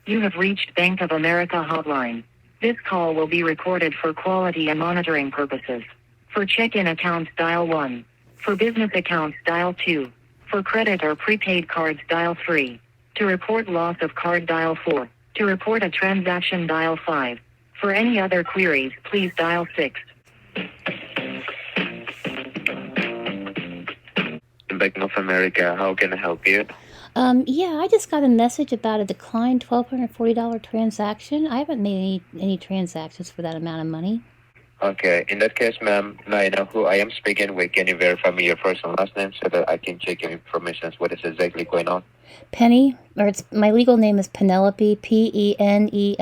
You have reached Bank of America hotline. This call will be recorded for quality and monitoring purposes. For check-in accounts, dial 1. For business accounts, dial 2. For credit or prepaid cards, dial 3. To report loss of card, dial 4. To report a transaction, dial 5. For any other queries, please dial 6. Bank of America, how can I help you? Yeah, I just got a message about a declined $1,240 transaction. I haven't made any transactions for that amount of money. Okay, in that case, ma'am, now I know who I am speaking with. Can you verify me your first and last name so that I can check your information? What is exactly going on? Penny, my legal name is Penelope, Penelope.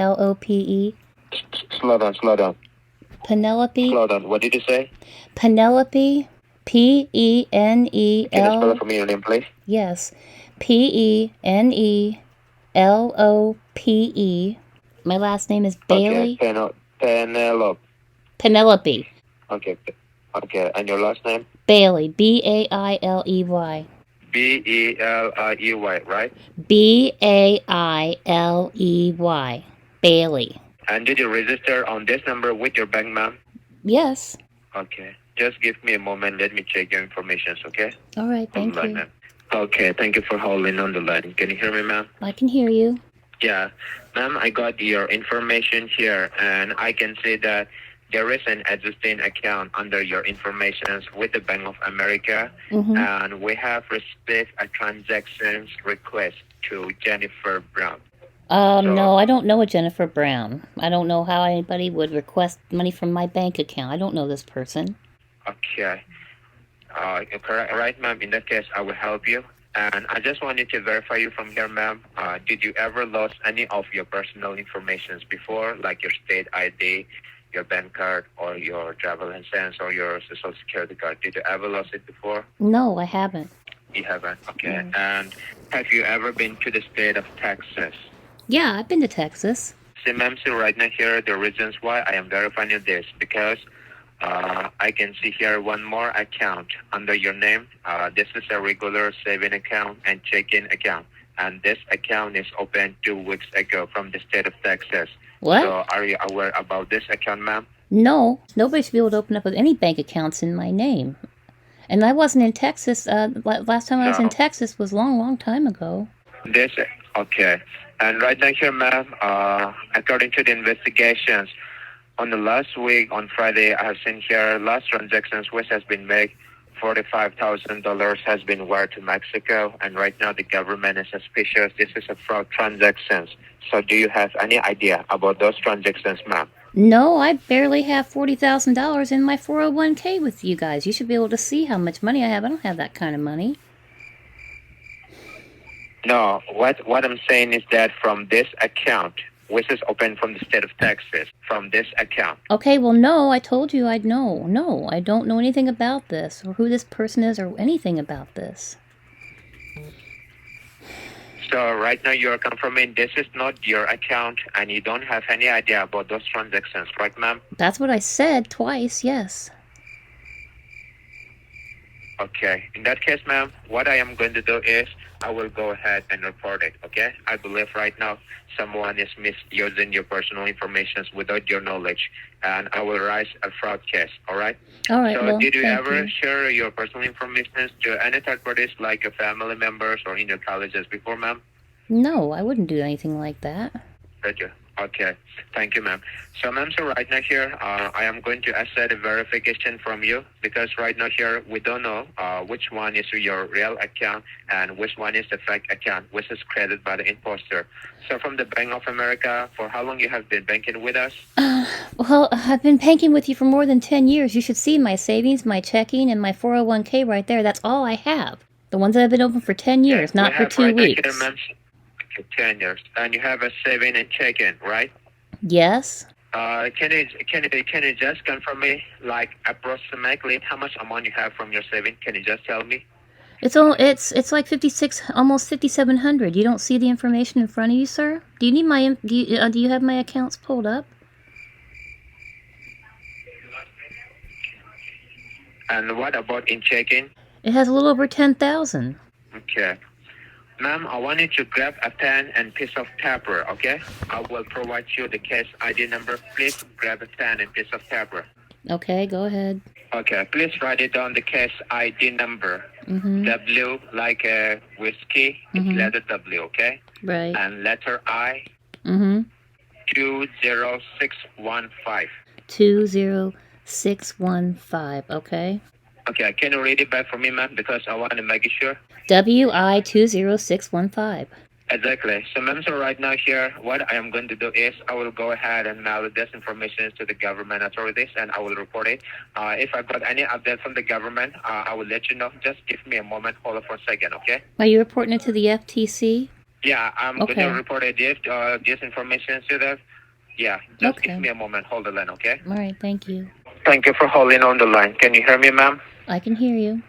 Slow down. Penelope. Slow down. What did you say? Penelope, Penel. Can you spell it for me, your name, please? Yes, Penelope. My last name is Bailey. Okay, Penelope. Penelope. Okay, and your last name? Bailey, Bailey. Belliey, right? Bailey. Bailey. And did you register on this number with your bank, ma'am? Yes. Okay, just give me a moment. Let me check your information, okay? All right, thank you. Ma'am. Okay, thank you for holding on the line. Can you hear me, ma'am? I can hear you. Yeah, ma'am, I got your information here, and I can see that there is an existing account under your information with the Bank of America, and we have received a transactions request to Jennifer Brown. No, I don't know a Jennifer Brown. I don't know how anybody would request money from my bank account. I don't know this person. Okay. Correct, right, ma'am. In that case, I will help you. And I just wanted to verify you from here, ma'am. Did you ever lose any of your personal information before, like your state ID, your bank card, or your travel insurance, or your social security card? Did you ever lose it before? No, I haven't. You haven't? Okay. No. And have you ever been to the state of Texas? Yeah, I've been to Texas. See, ma'am, see right now here the reasons why I am verifying this, because I can see here one more account under your name. This is a regular saving account and checking account. And this account is opened 2 weeks ago from the state of Texas. What? So are you aware about this account, ma'am? No, nobody should be able to open up any bank accounts in my name. And I wasn't in Texas. Last time I was in Texas was long time ago. Okay. And right now here, ma'am, according to the investigations, on the last week, on Friday, I have seen here last transactions which has been made, $45,000 has been wired to Mexico, and right now the government is suspicious this is a fraud transactions. So do you have any idea about those transactions, ma'am? No, I barely have $40,000 in my 401k with you guys. You should be able to see how much money I have. I don't have that kind of money. No, what I'm saying is that from this account, which is open from the state of Texas, from this account. Okay, well, no, I told you I'd know. No, I don't know anything about this, or who this person is, or anything about this. So right now you're confirming this is not your account, and you don't have any idea about those transactions, right, ma'am? That's what I said twice, yes. Okay, in that case, ma'am, what I am going to do is I will go ahead and report it, okay? I believe right now someone is misusing your personal information without your knowledge, and I will raise a fraud case, all right? All right, so well, did you ever share your personal information to any third parties like your family members or in your colleges before, ma'am? No, I wouldn't do anything like that. Thank you. Okay, thank you, ma'am. So, ma'am, so right now here, I am going to accept a verification from you because right now here, we don't know which one is your real account and which one is the fake account, which is created by the imposter. So, from the Bank of America, for how long you have been banking with us? Well, I've been banking with you for more than 10 years. You should see my savings, my checking, and my 401k right there. That's all I have. The ones that have been open for 10 years, not for 2 weeks. 10 years, and you have a saving and checking, right? Yes. Can you just confirm me, like approximately how much amount you have from your saving? Can you just tell me? It's like 56, almost 5,700. You don't see the information in front of you, sir? Do you need my do you have my accounts pulled up? And what about in checking? It has a little over 10,000. Okay. Ma'am, I want you to grab a pen and piece of paper, okay? I will provide you the case ID number. Please grab a pen and piece of paper. Okay, go ahead. Okay, please write it down the case ID number. Mm-hmm. W like a whiskey, it's letter W, okay? Right. And letter I. Mm-hmm. 20615. 20615, okay? Okay, can you read it back for me, ma'am? Because I want to make sure. WI 20615. Exactly. So, ma'am, so right now here, what I am going to do is I will go ahead and mail this information to the government authorities and I will report it. If I got any update from the government, I will let you know. Just give me a moment. Hold on for a second, okay? Are you reporting it to the FTC? Yeah, I'm going to report it. This information to them. Yeah, just give me a moment. Hold the line, okay? All right, thank you. Thank you for holding on the line. Can you hear me, ma'am? I can hear you.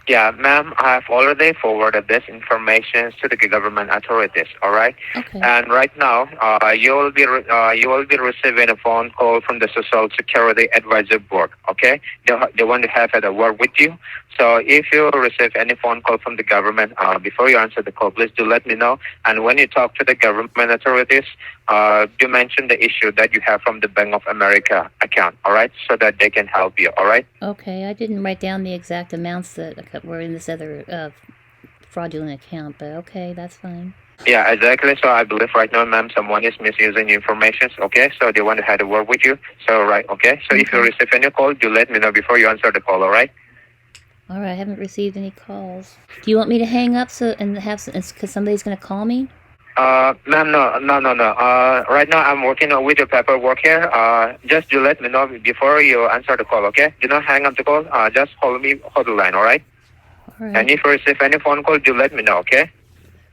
Yeah, ma'am, I have already forwarded this information to the government authorities. All right. Okay. And right now, you will be receiving a phone call from the Social Security Advisor Board. Okay, they want to have a word with you. So if you receive any phone call from the government, before you answer the call, please do let me know. And when you talk to the government authorities, do mention the issue that you have from the Bank of America account. All right, so that they can help you. All right. Okay, I didn't write down the exact amounts that were in this other fraudulent account, but okay, that's fine. Yeah, exactly. So I believe right now, ma'am, someone is misusing the information. Okay, so they want to have a word with you. So right, okay. So if you receive any call, do let me know before you answer the call. All right. All right, I haven't received any calls. Do you want me to hang up because somebody's gonna call me? Ma'am, no. Right now I'm working with the paperwork here. Just do let me know before you answer the call. Okay. Do not hang up the call. Just hold the line. All right. All right. And if you receive any phone call, do let me know. Okay.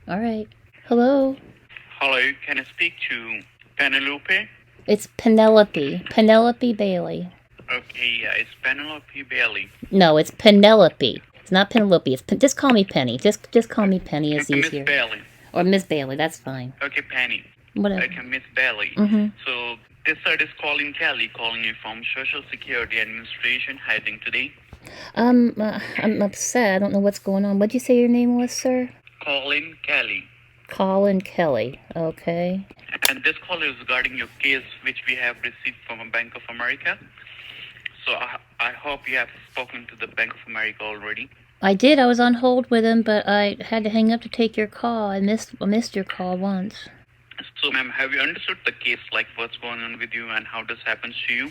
All right. Hello. Hello, can I speak to Penelope? It's Penelope. Penelope Bailey. Okay, yeah, it's Penelope Bailey. No, it's Penelope. It's not Penelope. Just call me Penny. Just call me Penny. It's easier. Miss Bailey. Or Miss Bailey. That's fine. Okay, Penny. Whatever. Okay, Miss Bailey. So this side is calling Kelly, calling you from Social Security Administration. How are you doing today? I'm upset. I don't know what's going on. What'd you say your name was, sir? Colin Kelly. Colin Kelly. Okay. And this call is regarding your case, which we have received from a Bank of America. So I hope you have spoken to the Bank of America already. I did. I was on hold with him, but I had to hang up to take your call. I missed your call once. So, ma'am, have you understood the case, like what's going on with you and how this happens to you?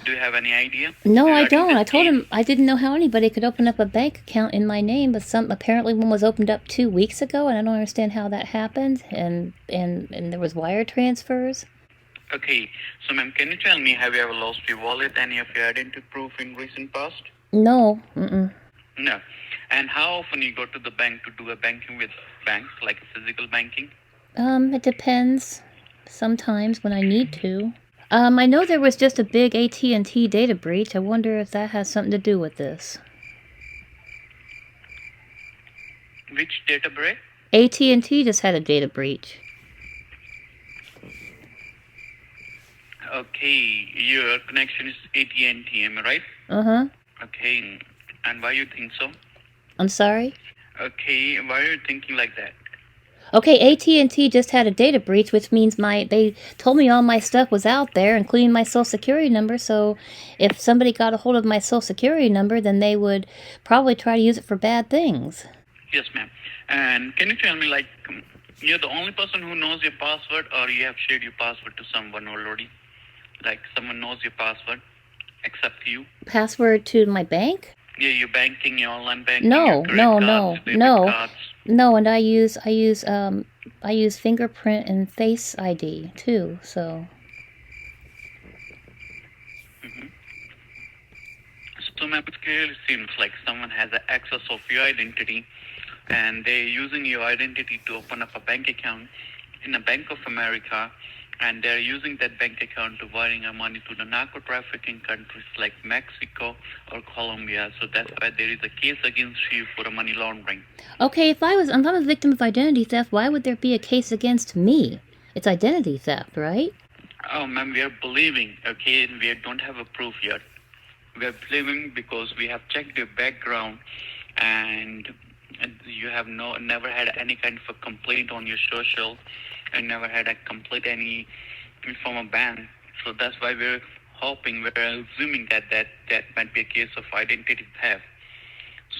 Do you have any idea? No, I don't. I told him I didn't know how anybody could open up a bank account in my name, but apparently one was opened up 2 weeks ago, and I don't understand how that happened. And there was wire transfers. Okay, so ma'am, can you tell me, have you ever lost your wallet, any of your identity proof in recent past? No. No. And how often you go to the bank to do a banking with banks, like physical banking? It depends. Sometimes when I need to. I know there was just a big AT&T data breach. I wonder if that has something to do with this. Which data breach? AT&T just had a data breach. Okay, your connection is AT&T, am I right? Uh-huh. Okay, and why you think so? I'm sorry? Okay, why are you thinking like that? Okay, AT&T just had a data breach, which means they told me all my stuff was out there, including my social security number, so if somebody got a hold of my social security number, then they would probably try to use it for bad things. Yes, ma'am. And can you tell me, like, you're the only person who knows your password, or you have shared your password to someone already? Like, someone knows your password, except you? Password to my bank? Yeah, your banking, your online banking, No, your credit cards. No, and I use fingerprint and face ID too, so. So, ma'am, it clearly seems like someone has access of your identity, and they're using your identity to open up a bank account in a Bank of America, and they're using that bank account to wiring money to the narco-trafficking countries like Mexico or Colombia. So that's why there is a case against you for money laundering. Okay, if I'm a victim of identity theft, why would there be a case against me? It's identity theft, right? Oh, ma'am, we are believing, okay, and we don't have a proof yet. We are believing because we have checked your background, and and you have never had any kind of a complaint on your social, and never had a complaint any from a bank. So that's why we're assuming that might be a case of identity theft.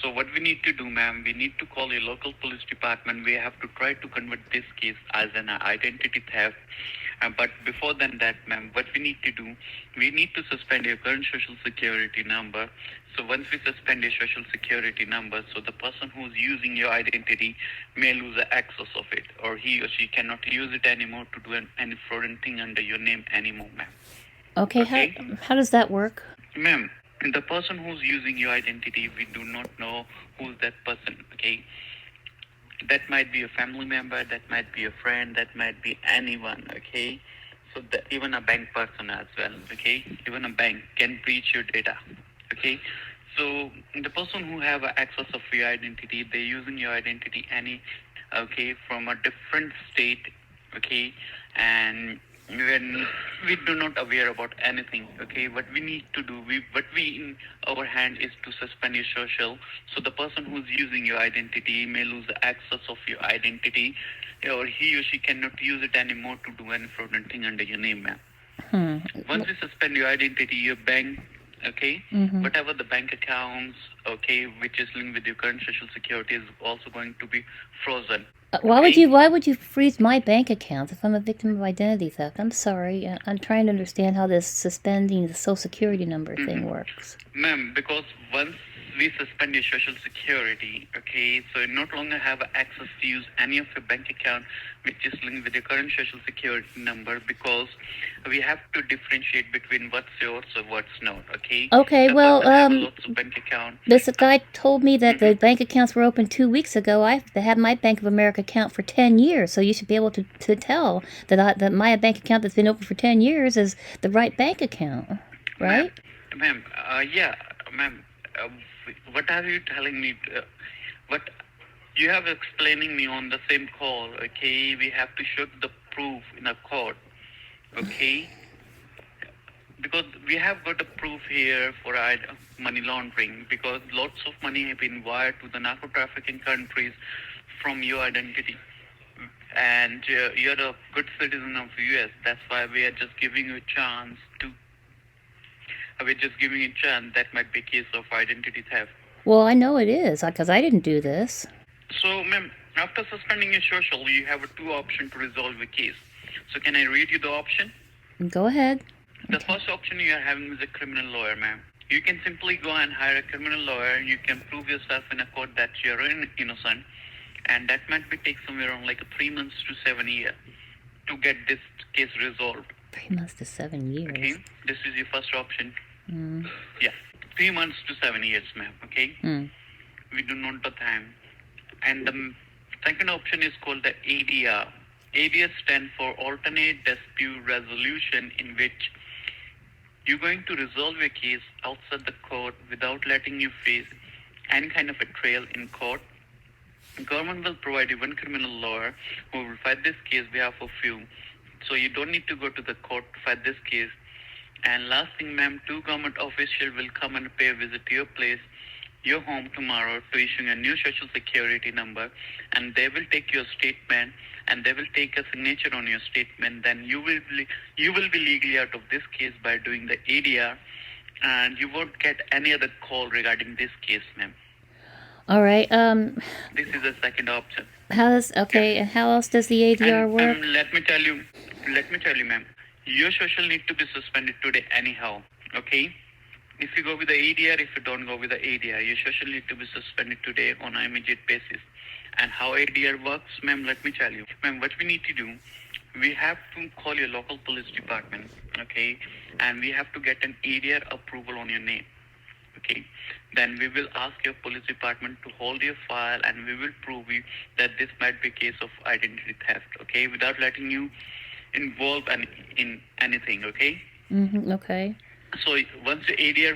So what we need to do, ma'am, we need to call your local police department. We have to try to convert this case as an identity theft. But before then that, ma'am, what we need to do, we need to suspend your current social security number. So once we suspend your social security number, so the person who's using your identity may lose the access of it, or he or she cannot use it anymore to do any fraudulent thing under your name anymore, ma'am. Okay, how does that work? Ma'am, the person who's using your identity, we do not know who's that person, okay? That might be a family member, that might be a friend, that might be anyone, okay? So even a bank person as well, okay? Even a bank can breach your data, okay? So the person who have access of your identity, they're using your identity from a different state, okay? And when we do not aware about anything, okay, what we need to do, what we in our hand is to suspend your social, so the person who's using your identity may lose the access of your identity, or he or she cannot use it anymore to do any fraudulent thing under your name, ma'am. Once we suspend your identity, your bank, okay, whatever the bank accounts, okay, which is linked with your current social security is also going to be frozen. Why would you freeze my bank account if I'm a victim of identity theft? I'm sorry. I'm trying to understand how this suspending the social security number thing works. Ma'am, because once we suspend your social security, okay, so you no longer have access to use any of your bank account which is linked with your current social security number, because we have to differentiate between what's yours or what's not, okay? Okay, The well, person have lots of bank account. this guy told me that the bank accounts were open 2 weeks ago. I've had my Bank of America account for 10 years, so you should be able to tell that my bank account that's been open for 10 years is the right bank account, right? Ma'am, ma'am, what are you telling me? What you have explaining me on the same call, okay? We have to show the proof in a court, okay? Because we have got a proof here for money laundering, because lots of money have been wired to the narco trafficking countries from your identity. And you're a good citizen of the U.S. That's why we are just giving you a chance to. We're just giving you a chance. That might be a case of identity theft. Well, I know it is, because I didn't do this. So, ma'am, after suspending your social, you have two options to resolve the case. So, can I read you the option? Go ahead. The first option you are having is a criminal lawyer, ma'am. You can simply go and hire a criminal lawyer. You can prove yourself in a court that you're innocent, and that might be take somewhere around like 3 months to 7 years to get this case resolved. 3 months to 7 years. Okay, this is your first option. Yeah, 3 months to 7 years, ma'am. Okay, we do not the time. And the second option is called the ADR. ADR stands for Alternate Dispute Resolution, in which you're going to resolve your case outside the court without letting you face any kind of a trial in court. The government will provide you one criminal lawyer who will fight this case on behalf of you. So you don't need to go to the court to fight this case. And last thing, ma'am, 2 government officials will come and pay a visit to your place, your home tomorrow, to issue a new social security number, and they will take your statement and they will take a signature on your statement. Then you will be legally out of this case by doing the ADR, and you won't get any other call regarding this case, ma'am. All right. This is the second option. How else does the ADR work? Let me tell you, ma'am. Your social need to be suspended today anyhow. Okay. If you go with the ADR, if you don't go with the ADR, your social need to be suspended today on an immediate basis. And how ADR works, ma'am, let me tell you. Ma'am, what we need to do, we have to call your local police department, okay? And we have to get an ADR approval on your name, okay? Then we will ask your police department to hold your file, and we will prove you that this might be a case of identity theft, okay? Without letting you involve in anything, okay? Okay. So once your ADR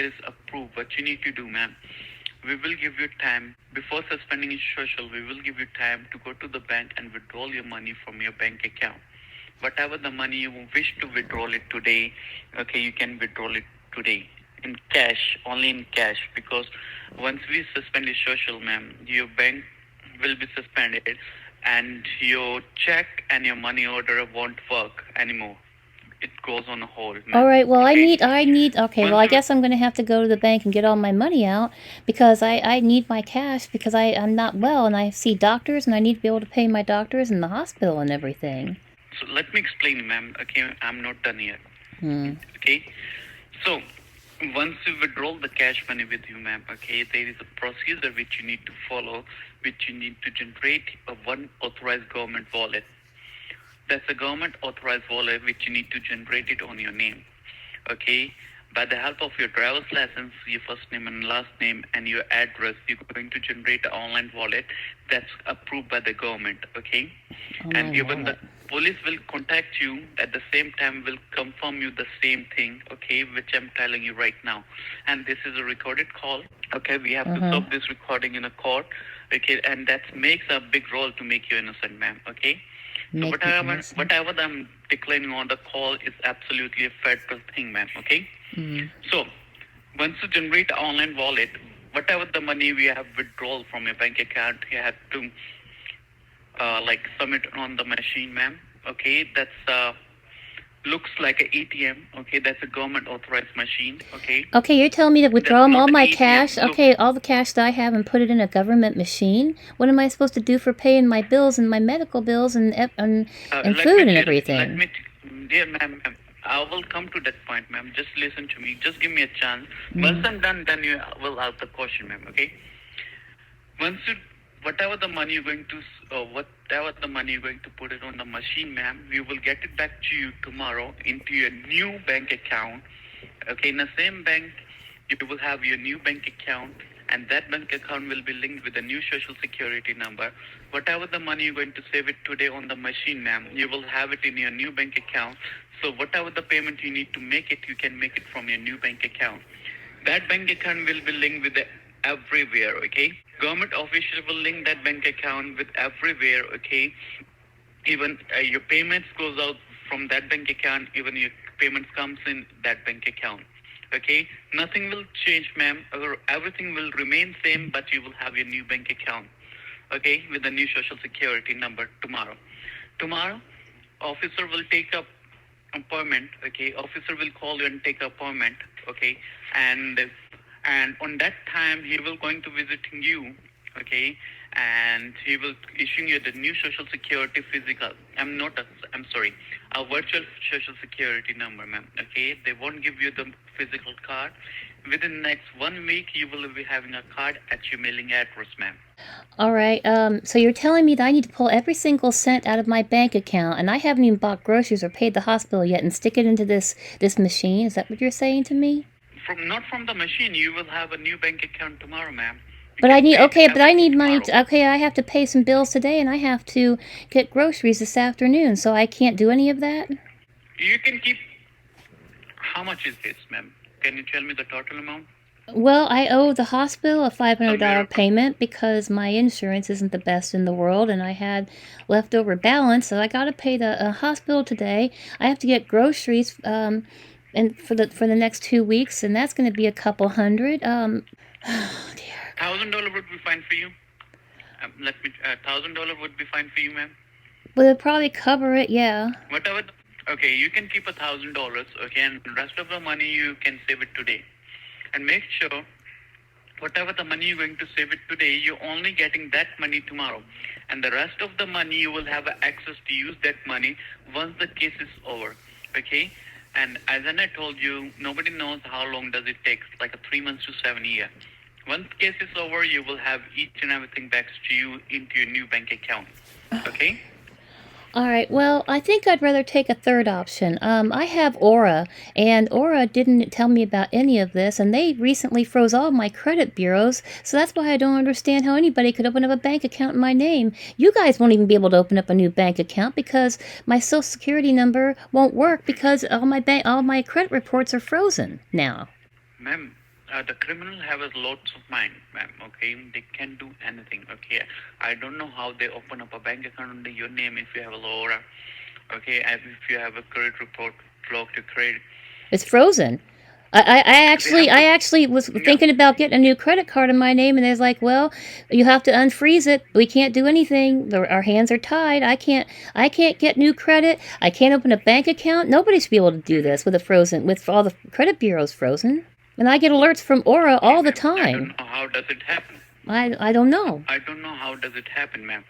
is approved, what you need to do, ma'am, we will give you time before suspending your social. We will give you time to go to the bank and withdraw your money from your bank account. Whatever the money you wish to withdraw it today, okay, you can withdraw it today. in cash, only in cash, because once we suspend your social, ma'am, your bank will be suspended, and your check and your money order won't work anymore. It goes on hold, ma'am. All right. Well, Okay. okay. Well, Once I you guess I'm going to have to go to the bank and get all my money out because I need my cash because I'm not well and I see doctors and I need to be able to pay my doctors and the hospital and everything. So let me explain, ma'am. Okay, I'm not done yet. Hmm. Okay. So once you withdraw the cash money with you, ma'am, okay, there is a procedure which you need to follow, which you need to generate a one authorized government wallet. That's a government authorized wallet which you need to generate it on your name. Okay. By the help of your driver's license, your first name and last name, and your address, you're going to generate an online wallet that's approved by the government. Okay. Online And even wallet. the police will contact you at the same time, will confirm you the same thing, okay, which I'm telling you right now. And this is a recorded call. Okay, we have to Uh-huh. serve this recording in a court. Okay, and that makes a big role to make you innocent, ma'am. Okay. So Make me innocent. whatever I'm declining on the call is absolutely a federal thing, ma'am. Okay. Mm. So once you generate an online wallet, whatever the money we have withdrawal from your bank account, you have to like submit on the machine, ma'am. Okay, that's looks like a ATM. Okay, that's a government authorized machine. Okay, Okay, you're telling me to withdraw that's all not an my ATM. cash? So Okay, all the cash that I have and put it in a government machine? What am I supposed to do for paying my bills and my medical bills and let food me and tell, everything? dear ma'am, I will come to that point, ma'am. Just listen to me. Just give me a chance. Once Mm. I'm done, then you will have the question, ma'am. Okay. Once you, whatever the money you're going to, whatever the money you're going to put it on the machine, ma'am, we will get it back to you tomorrow into your new bank account. Okay, in the same bank, you will have your new bank account, and that bank account will be linked with a new social security number. Whatever the money you're going to save it today on the machine, ma'am, you will have it in your new bank account. So whatever the payment you need to make it, you can make it from your new bank account. That bank account will be linked with the everywhere, okay? Government official will link that bank account with everywhere, okay? Even your payments goes out from that bank account, even your payments comes in that bank account. Okay, nothing will change, ma'am. Everything will remain same, but you will have your new bank account. Okay, with the new social security number tomorrow. Tomorrow, officer will take up appointment. Okay, officer will call you and take appointment. Okay, and on that time he will going to visiting you. Okay, and he will issuing you the new social security physical. I'm sorry, a virtual social security number, ma'am. Okay, they won't give you the physical card. Within the next 1 week, you will be having a card at your mailing address, ma'am. All right. So you're telling me that I need to pull every single cent out of my bank account, and I haven't even bought groceries or paid the hospital yet, and stick it into this machine? Is that what you're saying to me? From not from the machine, you will have a new bank account tomorrow, ma'am. You But can I need pay okay, but I everything need money. tomorrow. Okay, I have to pay some bills today, and I have to get groceries this afternoon, so I can't do any of that. You can keep. How much is this, ma'am? Can you tell me the total amount? Well, I owe the hospital a $500 Somewhere. payment because my insurance isn't the best in the world, and I had leftover balance, so I got to pay the hospital today. I have to get groceries and for the next 2 weeks, and that's going to be a couple hundred. Oh dear. $1,000 would be fine for you. $1,000 would be fine for you, ma'am. Will it probably cover it? Yeah. Whatever. Okay, you can keep $1,000. Okay, and the rest of the money you can save it today, and make sure whatever the money you're going to save it today, you're only getting that money tomorrow, and the rest of the money you will have access to use that money once the case is over. Okay, and as I told you, nobody knows how long does it take, like a 3 months to 7 years. Once case is over, you will have each and everything back to you into your new bank account. Okay. All right. Well, I think I'd rather take a third option. I have Aura, and Aura didn't tell me about any of this, and they recently froze all my credit bureaus, so that's why I don't understand how anybody could open up a bank account in my name. You guys won't even be able to open up a new bank account because my Social Security number won't work because all my credit reports are frozen now. Ma'am, the criminal have a lots of mind, ma'am. Okay, they can do anything. Okay, I don't know how they open up a bank account under your name if you have a Laura. Okay, and if you have a credit report blocked to credit. It's frozen. I actually was thinking about getting a new credit card in my name, and they're like, well, you have to unfreeze it. We can't do anything. Our hands are tied. I can't get new credit. I can't open a bank account. Nobody should be able to do this with all the credit bureaus frozen. And I get alerts from Aura all the I don't time. know how does it happen. I don't know. I don't know how does it happen, ma'am.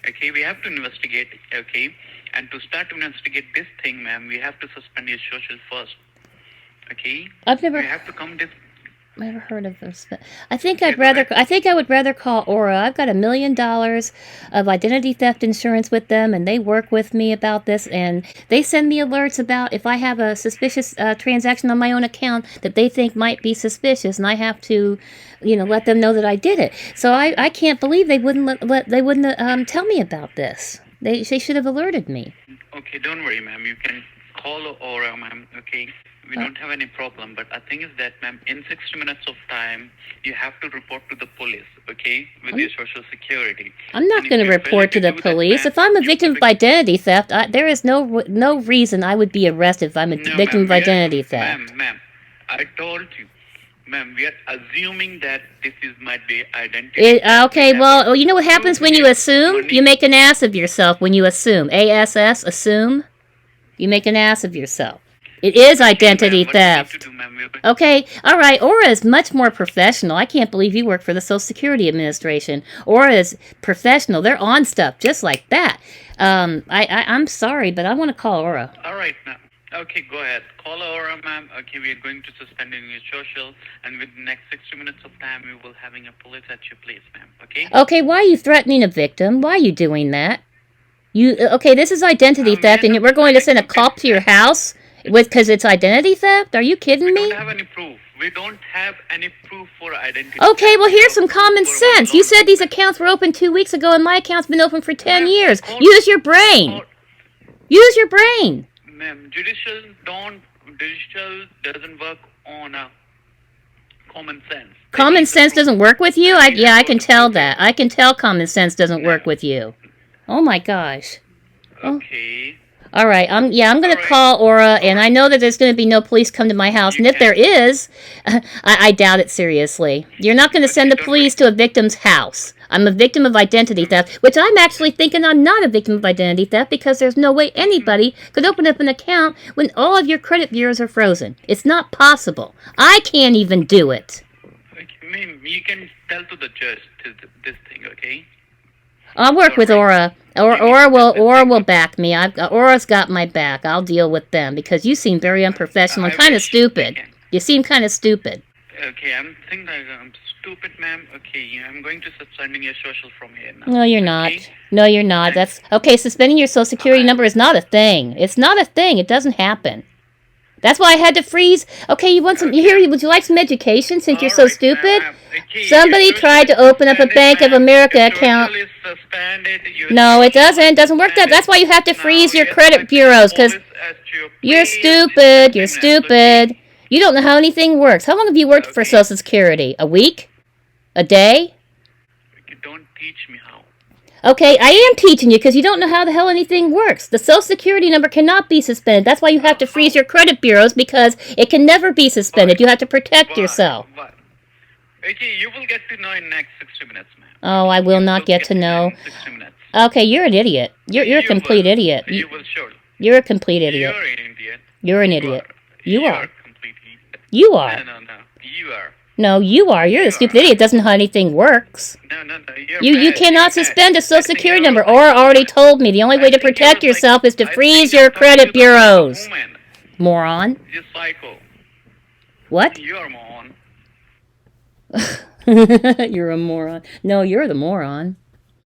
Okay, we have to investigate. Okay, and to start to investigate this thing, ma'am, we have to suspend your social first. Okay, I've never we have to come this. heard of this. I think I would rather call Aura. I've got $1 million of identity theft insurance with them, and they work with me about this, and they send me alerts about if I have a suspicious transaction on my own account that they think might be suspicious, and I have to, let them know that I did it. So I can't believe they wouldn't tell me about this. They should have alerted me. Okay, don't worry, ma'am. You can call Aura, ma'am. Okay. We don't have any problem, but the thing is that, ma'am, in 60 minutes of time, you have to report to the police, okay, with your social security. I'm not going to report to the police. If I'm a victim of identity theft, there is no reason I would be arrested if I'm a victim of identity theft. Ma'am, I told you. Ma'am, we are assuming that this might be identity. Okay, well, you know what happens when you assume? You make an ass of yourself when you assume. ASS, assume. You make an ass of yourself. It is identity theft. Okay, all right. Aura is much more professional. I can't believe you work for the Social Security Administration. Aura is professional. They're on stuff just like that. I'm sorry, but I want to call Aura. All right, ma'am. Okay, go ahead. Call Aura, ma'am. Okay, we are going to suspend your social, and within the next 60 minutes of time, we will having a police at your place, ma'am. Okay? Okay, why are you threatening a victim? Why are you doing that? Okay, this is identity theft, and we're going to send a cop to your house? Because it's identity theft? Are you kidding me? We don't have any proof. We don't have any proof for identity Okay, well, here's some common sense. You said these accounts were open 2 weeks ago, and my account's been open for 10 years. Use your brain. Use your brain. Ma'am, judicial doesn't work on common sense. Common sense doesn't work with you? I can tell that. I can tell common sense doesn't work with you. Oh, my gosh. Okay. All right, I'm going to call Aura, and I know that there's going to be no police come to my house, and if there is, I doubt it seriously. You're not going to send the police to a victim's house. I'm a victim of identity theft, which I'm actually thinking I'm not a victim of identity theft because there's no way anybody could open up an account when all of your credit bureaus are frozen. It's not possible. I can't even do it. Okay, ma'am, you can tell to the judge this thing, okay? I'll work with Aura. Aura will back me. Aura's got my back. I'll deal with them because you seem very unprofessional and kind of stupid. You seem kind of stupid. Okay, I'm thinking I'm stupid, ma'am. Okay, I'm going to suspending your social from here now. No, you're not. No, you're not. That's okay. Suspending your social security number is not a thing. It's not a thing. It doesn't happen. That's why I had to freeze. Okay, you want some? Here, would you like some education since you're so stupid? Somebody tried to open up a Bank of America account. No, it doesn't. It doesn't work that. That's why you have to freeze your credit bureaus because you're stupid. You're stupid. You don't know how anything works. How long have you worked for Social Security? A week? A day? Don't teach me how. Okay, I am teaching you because you don't know how the hell anything works. The Social Security number cannot be suspended. That's why you have to freeze your credit bureaus because it can never be suspended. You have to protect yourself. Okay, you will get to know in next 60 minutes, ma'am. Oh, I will not get to know. 60 minutes. Okay, you're an idiot. You're a complete idiot. You will surely. You're a complete idiot. You're an idiot. You're an idiot. You are. Completely. You are. No. You are. No, you are. You're the stupid idiot. Doesn't know how anything works. No. You cannot suspend a Social Security number. Aura already told me the only way to protect yourself is to freeze your credit bureaus. Moron. You're psycho. What? You're a moron. You're a moron. No, you're the moron.